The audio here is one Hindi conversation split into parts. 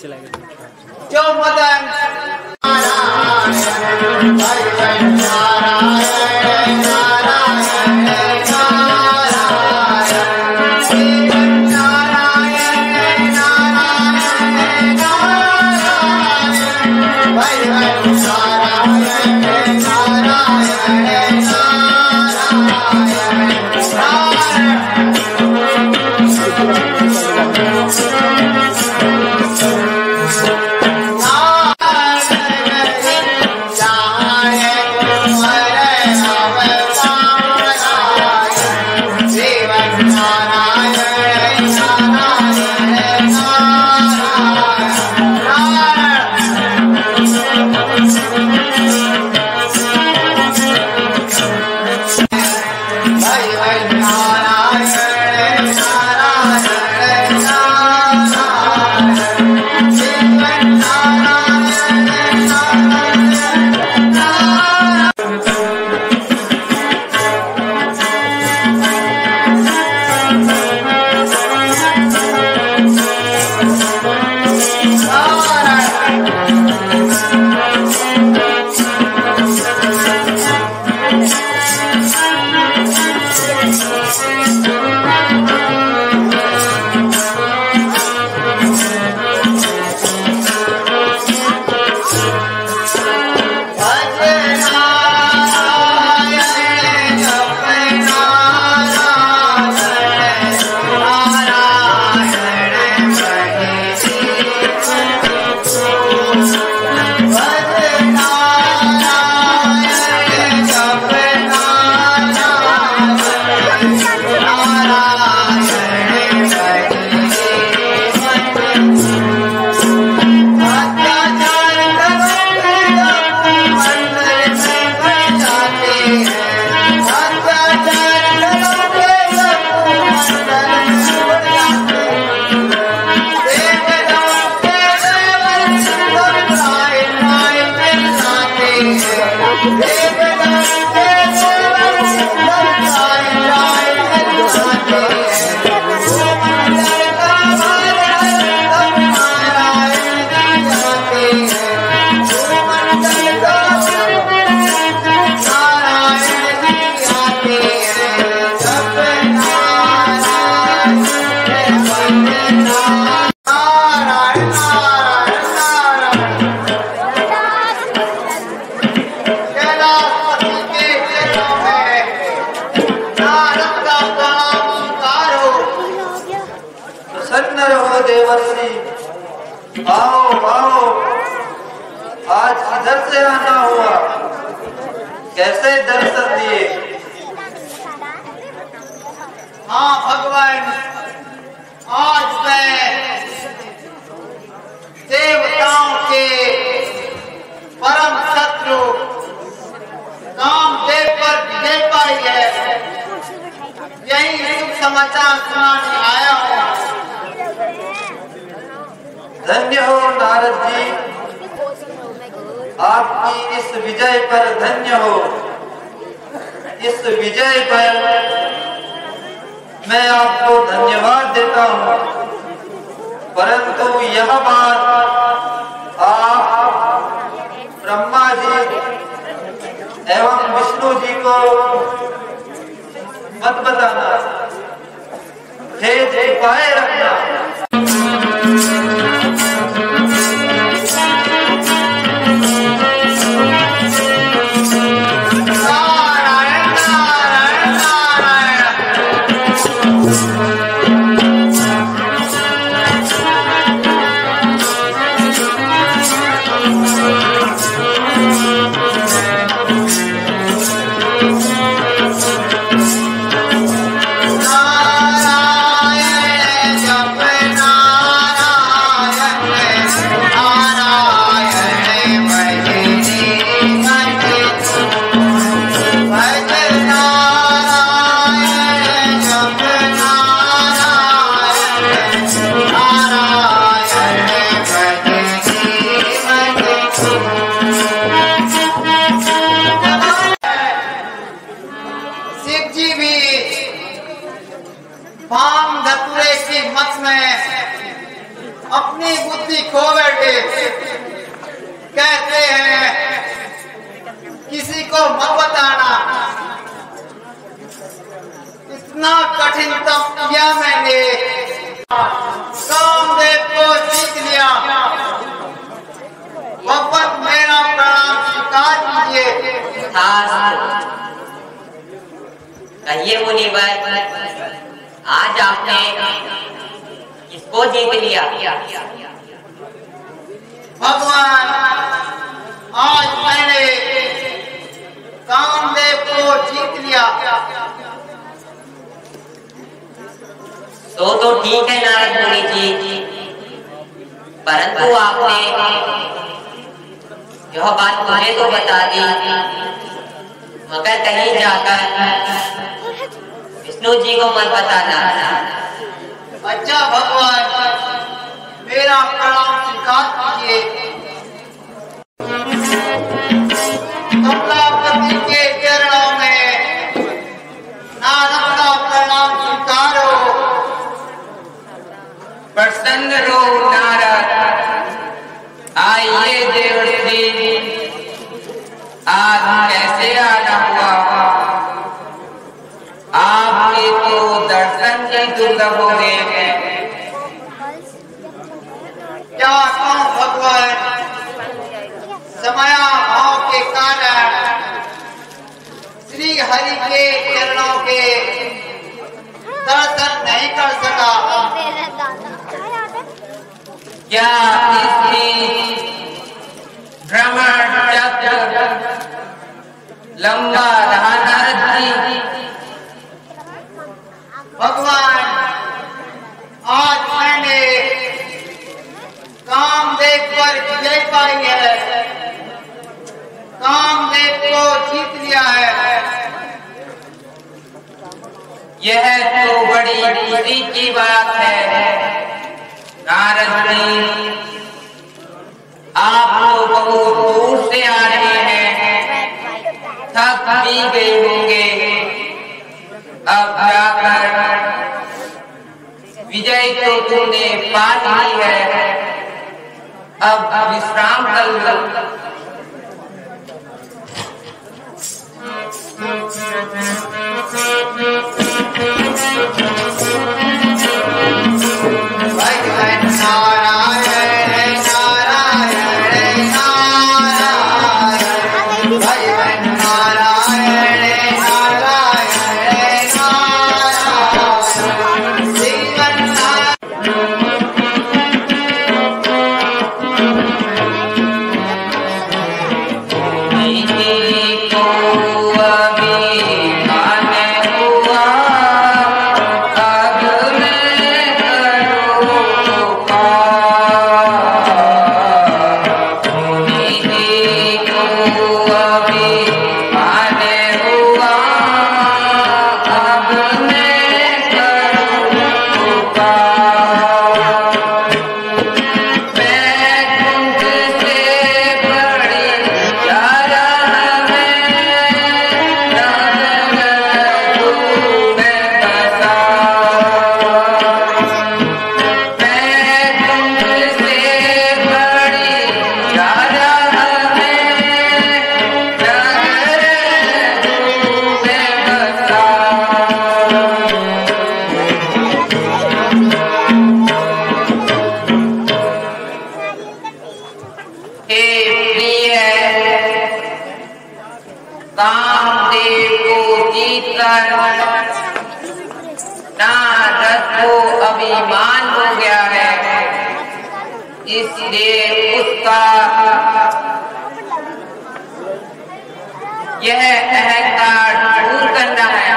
जो मदन आओ आओ, आज किधर से आना हुआ? कैसे दर्शन दिए? हाँ भगवान, आज मैं देवताओं के परम शत्रु कामदेव पर विजय पाई है, यही शुभ समाचार सुनाने आया हूँ। धन्य हो नारद जी, आपकी इस विजय पर धन्य हो। इस विजय पर मैं आपको धन्यवाद देता हूँ, परंतु यह बात आप ब्रह्मा जी एवं विष्णु जी को मत बताना, भेद पाए रखना। भांग धतूरे की मत में अपनी बुद्धि खो गए। कहते हैं किसी को मत बताना, इतना कठिन तप किया मैंने, कामदेव को जीत लिया। भगवत मेरा प्रणाम स्वीकार कीजिए। कहिए मुनिवर, आज आपने किसको जीत लिया? भगवान, आज मैंने कामदेव को जीत लिया। तो ठीक है नारद मुनि जी, परंतु आपने यह बात मुझे तो बता दी, मगर कहीं जाकर विष्णु जी को मत बताना। अच्छा भगवान, मेरा प्रणाम स्वीकार कीजिए। कमलापति के चरणों में नारद का प्रणाम स्वीकारो। प्रसन्न रहो नारद, आइए देवर्षि, आज कैसे आना हुआ? आपके तो दर्शन ही दुर्लभ हो गए हैं। क्या कहूं भगवान, समयाभाव के कारण श्री हरि के चरणों के दर्शन नहीं कर सका। क्या इसकी भ्रमण चक्र लंबा रहा नारद जी? भगवान, आज मैंने कामदेव पर विजय पाई है, कामदेव को जीत लिया है। यह तो बड़ी खुशी की बात है नारद जी। आप तो बहुत दूर से आ रहे हैं, थक भी गए होंगे। अब जाकर विजय तो तुमने पा ली है, अब विश्राम कर लो। कामदेव को जीतकर नारद को अभिमान हो गया है, इसलिए उसका यह अहंकार दूर करना है।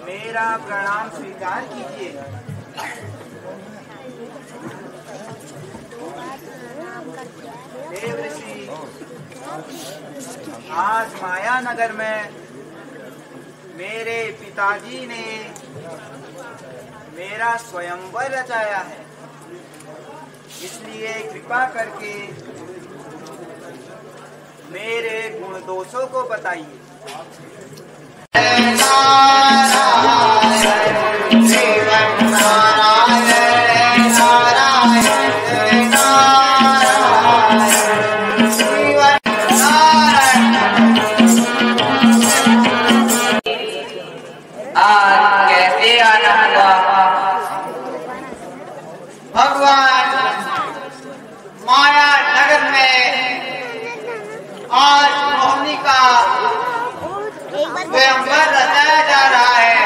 मेरा प्रणाम स्वीकार कीजिए। देवऋषि, आज माया नगर में मेरे पिताजी ने मेरा स्वयंवर रचाया है, इसलिए कृपा करके मेरे गुण दोषों को बताइए। कैसे आना हुआ? भगवान माया नगर में आज मोहिनी का स्वयंवर रचाया जा रहा है,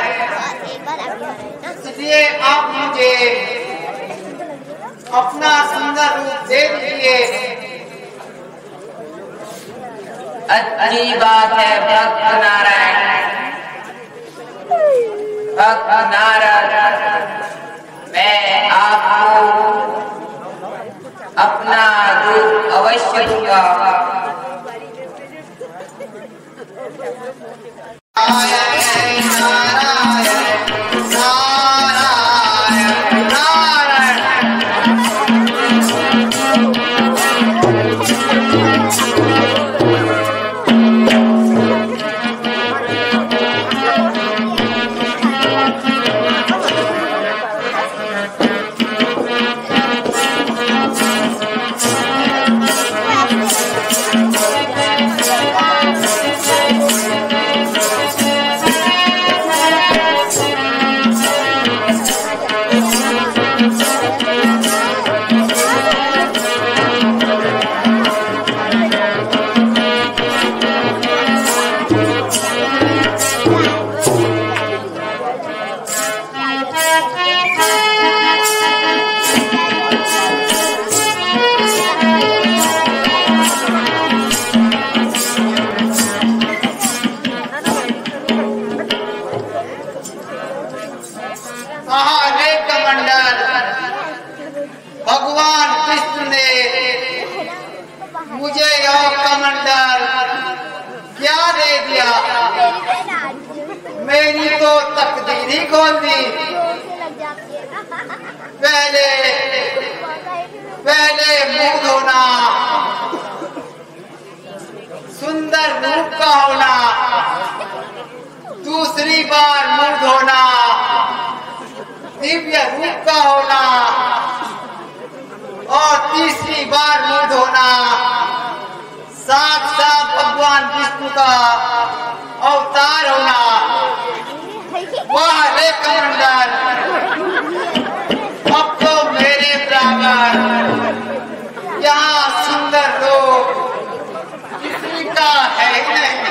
इसलिए आप मुझे अपना सुंदर रूप दे दीजिए। अच्छी बात है भक्त नारायण। भक्त नारायण, मैं आपको अपना रूप अवश्य दूंगा। भगवान कृष्ण ने मुझे यह कमंडल क्या दे दिया? मेरी तो तकदीर ही खोल दी। पहले मुंह धोना, सुंदर रूप का होना, दूसरी बार मुंह धोना, दिव्य रूप का होना, और तीसरी बार मुंह धोना साक्षात भगवान विष्णु का अवतार होना। वाह रे कमंडल, अब तो मेरे बराबर यहाँ सुंदर लोग किसी का है ही नहीं।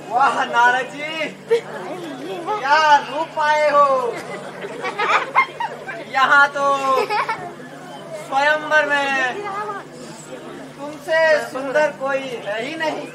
वाह नारद जी, क्या रूप आए हो। यहाँ तो स्वयंवर में तुमसे सुंदर कोई है ही नहीं।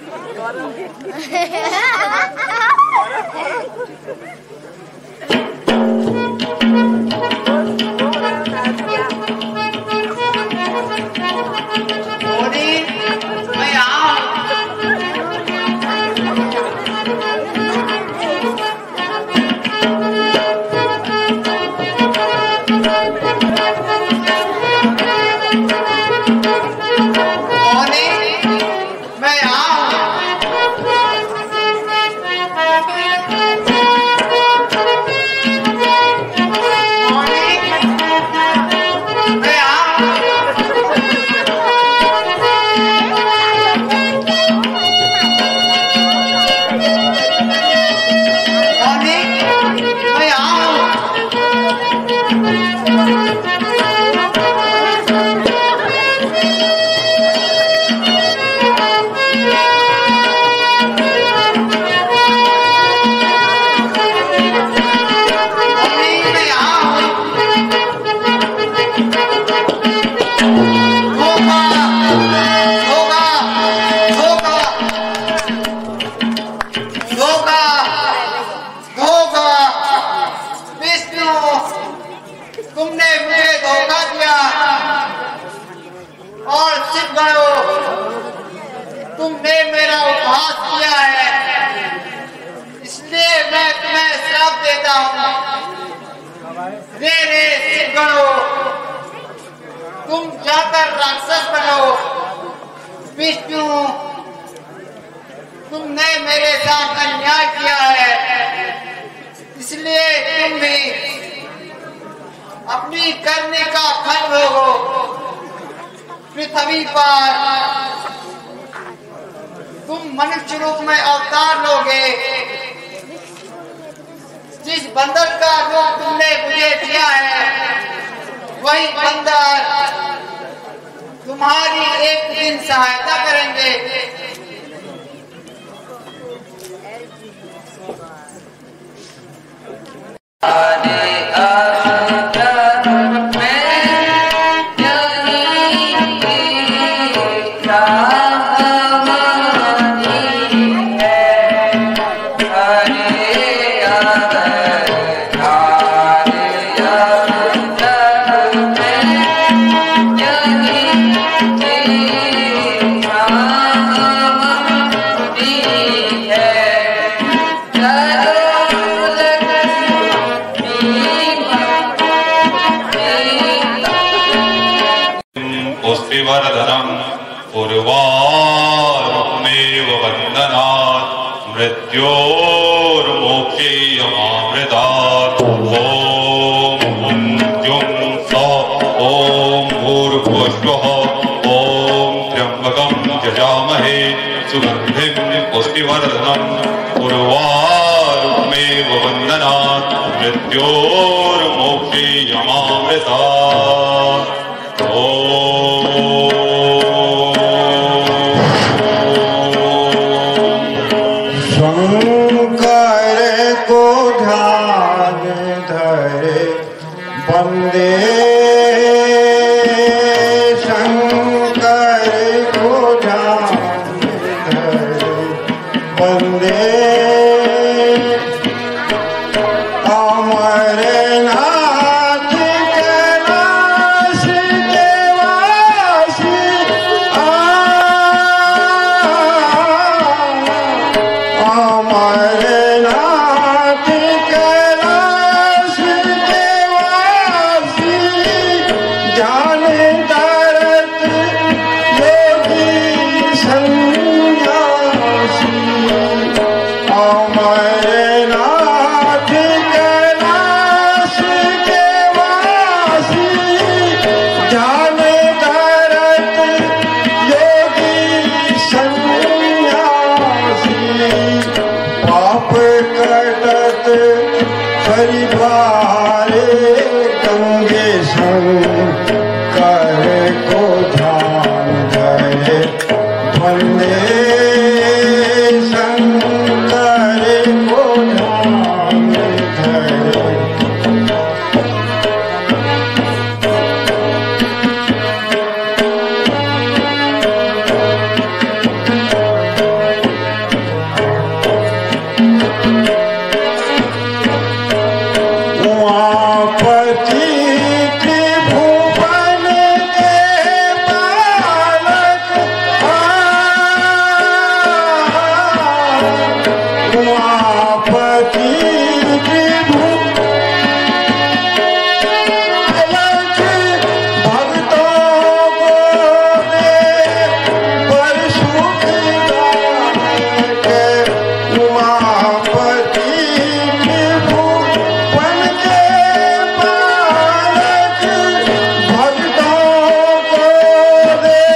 morning. और शिव गणों, तुमने मेरा उपहास किया है, इसलिए मैं तुम्हें श्राप देता हूँ। रे शिव गणों, तुम जाकर राक्षस बनो। विष्णु, तुमने मेरे साथ अन्याय किया है, इसलिए तुम भी अपनी करने का फल भोगो। पृथ्वी पर तुम मनुष्य रूप में अवतार लोगे। जिस बंदर का रूप तुमने मुझे दिया है, वही बंदर तुम्हारी एक दिन सहायता करेंगे। वरदनं उर्वारुकमेव वन्दनात् मृत्योर्मोक्षेयमामृतात्। ॐ द्युं स ॐ भूर्भुवस्वः ॐ त्र्यम्बकं यजामहे सुगन्धिं पुष्टिवर्धनम् उर्वारुकमेव वन्दनात् मृत्योर्मोक्षेयमामृतात्। शंकर को ध्यान धरे बंदे, शंकर को ध्यान धरे बंदे, अमरनाथ कैलाश के वासी अमरनाथ कैलाश के वासी, जान तरत योगी सन्यासी। अमरनाथ कैलाश के वासी, जान तरत योगी सन्यासी। पाप कटत परिवारे गंगे शंकर को ध्यान धरे बंदे, शंकर को ध्यान धरे। उमापति त्रिभुवन के पालक, उमापति त्रिभुवन भक्तों को दे पर सुखदायक। उमापति त्रिभुवन के पालक, भक्तों को दे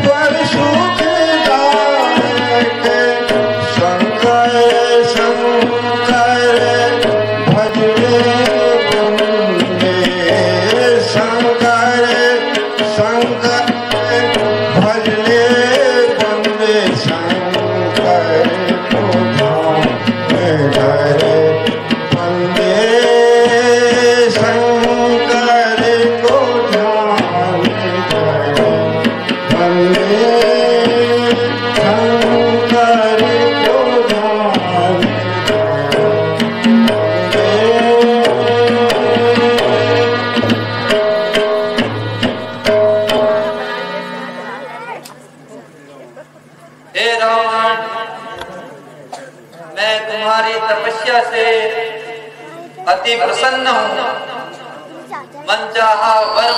पर सुखदायक। शंकर शंकर भजने बंदे, शंकर शंकर भजने बंदे, शंकर को ध्यान धरे बंदे, शंकर को ध्यान धरे बंदे, शंकर को ध्यान धरे। तपस्या से अति प्रसन्न हूँ। मन चाहा वर